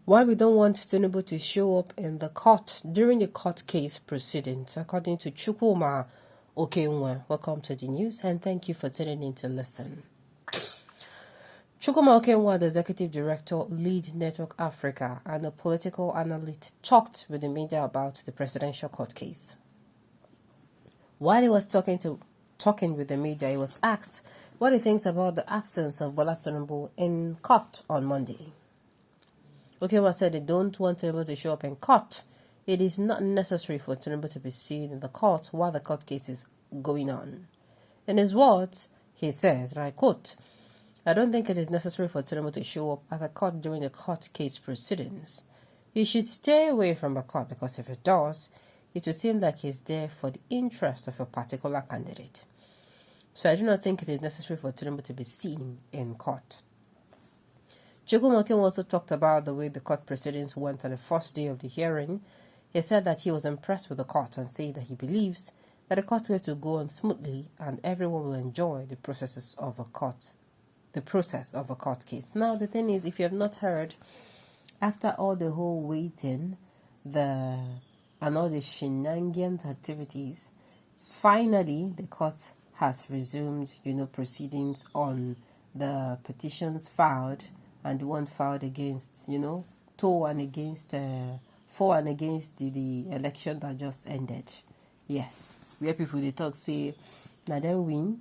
Why we don't want Tinubu to show up in the court during the court case proceedings, according to Chukwuma Okenwa. Welcome to the news and thank you for tuning in to listen. Chukwuma Okenwa, the executive director, Lead Network Africa, and a political analyst, talked with the media about the presidential court case. While he was talking with the media, he was asked what he thinks about the absence of Bola Tinubu in court on Monday. Okenwa said they don't want Tinubu to show up in court. It is not necessary for Tinubu to be seen in the court while the court case is going on. In his words, he said, and I quote, "I don't think it is necessary for Tinubu to show up at the court during the court case proceedings. He should stay away from the court because if it does, it would seem like he's there for the interest of a particular candidate. So I do not think it is necessary for Tinubu to be seen in court." Chukwuma Okenwa also talked about the way the court proceedings went on the first day of the hearing. He said that he was impressed with the court and said that he believes that the court case will go on smoothly and everyone will enjoy the process of a court case. Now the thing is, if you have not heard, after all the whole waiting, and all the shenanigans activities, finally the court has resumed, proceedings on the petitions filed and the one filed against, for and against the election that just ended. Yes, where people they talk say, now then win,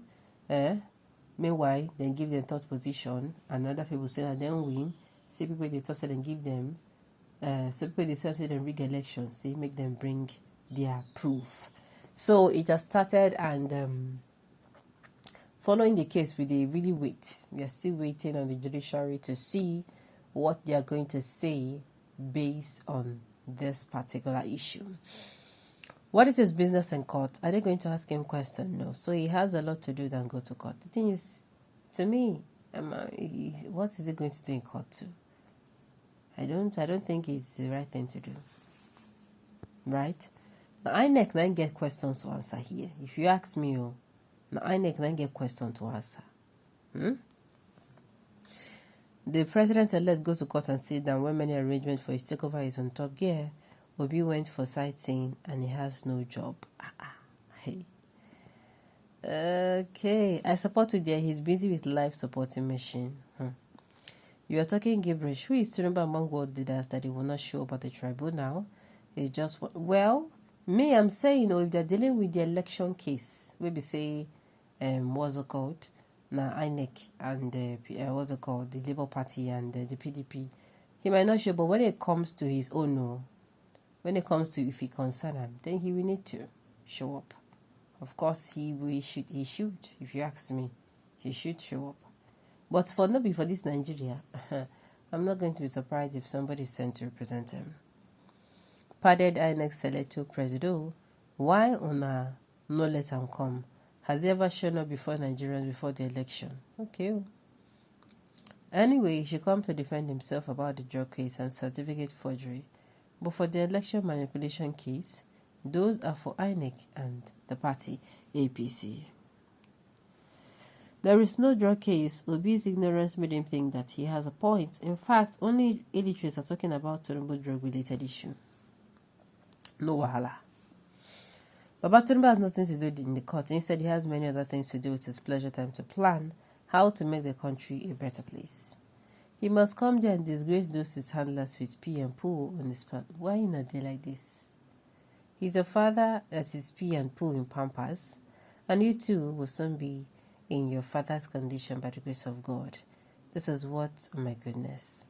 meanwhile, then give them third position, and other people say that then win, say people they talk say then give them, so people they say them rig elections, say make them bring their proof. So it has started and following the case, we really wait. We are still waiting on the judiciary to see what they are going to say based on this particular issue. What is his business in court? Are they going to ask him questions? No. So he has a lot to do than go to court. The thing is, to me, what is he going to do in court too? I don't think it's the right thing to do. Right? Now, INEC then get questions to answer here. If you ask me, now INEC then get questions to answer. The president-elect goes to court and said that when many arrangements for his takeover is on top gear, Obi went for sightseeing and he has no job. Hey. Okay. I support you there. He's busy with life supporting machine. You are talking gibberish. Who is to remember among world leaders that they will not show up at the tribunal? It's just, well, me, I'm saying, if they're dealing with the election case, maybe say, what's it called? Now, INEC and the Labour Party and the PDP, he might not show, but when it comes to his own, when it comes to if he concern him, then he will need to show up. Of course, he should, if you ask me, he should show up. But for this Nigeria, I'm not going to be surprised if somebody is sent to represent him. Pardon INEC Selecto Presido, why una no let him come? Has he ever shown up before Nigerians before the election? Okay. Anyway, he should come to defend himself about the drug case and certificate forgery. But for the election manipulation case, those are for INEC and the party APC. There is no drug case. Obi's ignorance made him think that he has a point. In fact, only illiterates are talking about Tinubu drug-related issue. No wahala. But Tinubu has nothing to do in the court. Instead, he has many other things to do with his pleasure time to plan how to make the country a better place. He must come there and disgrace those his handlers with pee and poo on his part. Why in a day like this? He's a father that is pee and poo in Pampers, and you too will soon be in your father's condition by the grace of God. This is what, oh my goodness.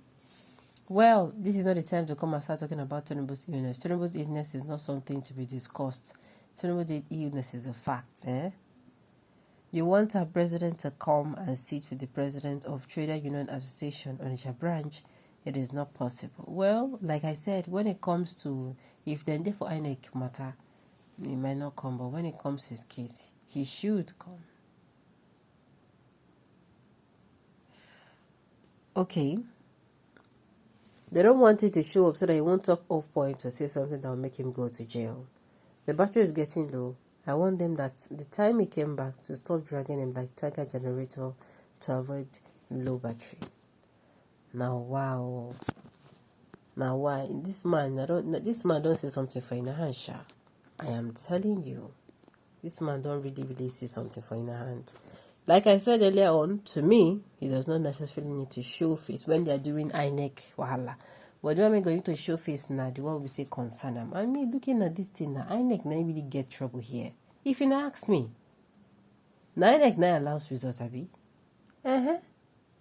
Well, this is not the time to come and start talking about Tinubu's illness. Tinubu's illness is not something to be discussed. Tinubu's illness is a fact. You want our president to come and sit with the president of Trader Union Association on Onitsha branch. It is not possible. Well, like I said, when it comes to, if they're there for INEC matter, he might not come. But when it comes to his case, he should come. Okay. They don't want it to show up so that he won't talk off point or say something that will make him go to jail. The battery is getting low. I want them that the time he came back to stop dragging him like tiger generator to avoid low battery. Now, wow. Now why? This man don't say something for in a hand, sha. I am telling you. This man don't really say something for in a hand. Like I said earlier on, to me, he does not necessarily need to show face when they are doing INEC wahala. But when we're going to show face now, the one we say concern him. And me looking at this thing now, INEC now really get trouble here. If you now ask me, now INEC now allows results, Abi.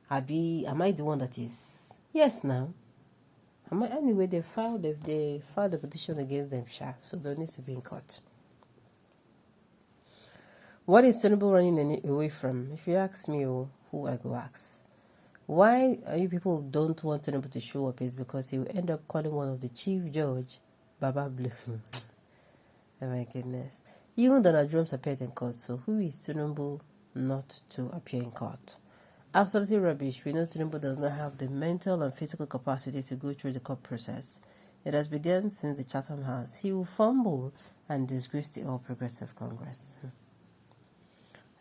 Abi, am I the one that is? Yes, now. Anyway, they filed the petition against them, so they need to be in court. What is Tinubu running away from? If you ask me, who I go ask? Why you people don't want Tinubu to show up is because he will end up calling one of the chief judge Baba Blue. Oh my goodness. Even Donald Trump appeared in court, so who is Tinubu not to appear in court? Absolutely rubbish. We know Tinubu does not have the mental and physical capacity to go through the court process. It has begun since the Chatham House. He will fumble and disgrace the All Progressive Congress.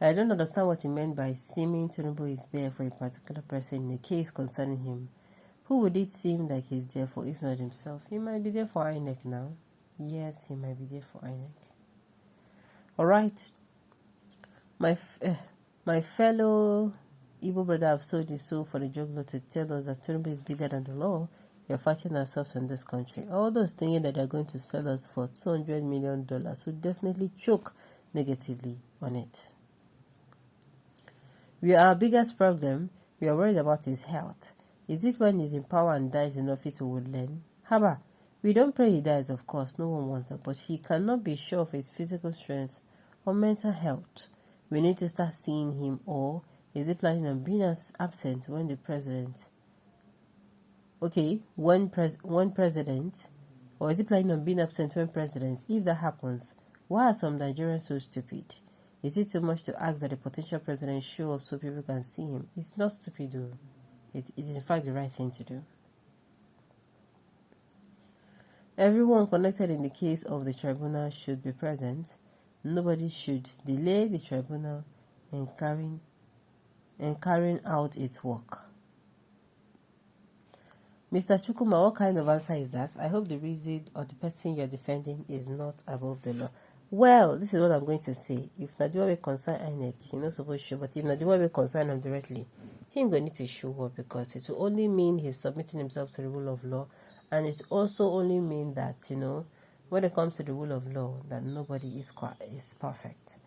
I don't understand what he meant by seeming Tinubu is there for a particular person in a case concerning him. Who would it seem like he's there for if not himself? He might be there for INEC now. Yes, he might be there for INEC. Alright. My fellow Igbo brother have sold his soul for the juggler to tell us that Tinubu is bigger than the law. We are fighting ourselves in this country. All those thinking that they're going to sell us for $200 million would definitely choke negatively on it. Our biggest problem, we are worried about his health. Is it when he's in power and dies in office we will learn? Haba, we don't pray he dies, of course, no one wants that, but he cannot be sure of his physical strength or mental health. We need to start seeing him, or is he planning on being absent when the president? Okay, when president, or is he planning on being absent when president? If that happens, why are some Nigerians so stupid? Is it too much to ask that the potential president show up so people can see him? It's not stupid, though. It is in fact the right thing to do. Everyone connected in the case of the tribunal should be present. Nobody should delay the tribunal in carrying out its work. Mr. Chukuma, what kind of answer is that? I hope the reason or the person you're defending is not above the law. Well, this is what I'm going to say. If Nadiwa will concern INEC, he's not supposed to show, but if Nadiwa will concern him directly, he's going to need to show up because it will only mean he's submitting himself to the rule of law, and it also only mean that, when it comes to the rule of law, that nobody is perfect.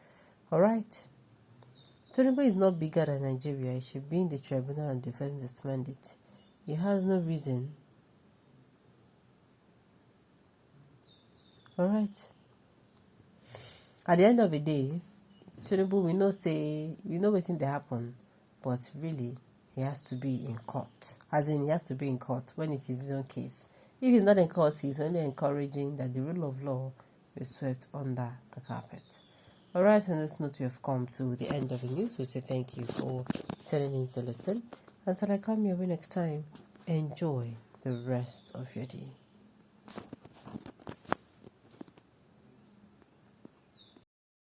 Alright? Tinubu is not bigger than Nigeria. He should be in the tribunal and defend his mandate. He has no reason. Alright? At the end of the day, Tinubu, we know what thing that happen, but really, he has to be in court. As in, he has to be in court when it is his own case. If he's not in court, he's only encouraging that the rule of law is swept under the carpet. Alright, on this note, we have come to the end of the news. We say thank you for tuning in to listen. Until I come your way next time, enjoy the rest of your day.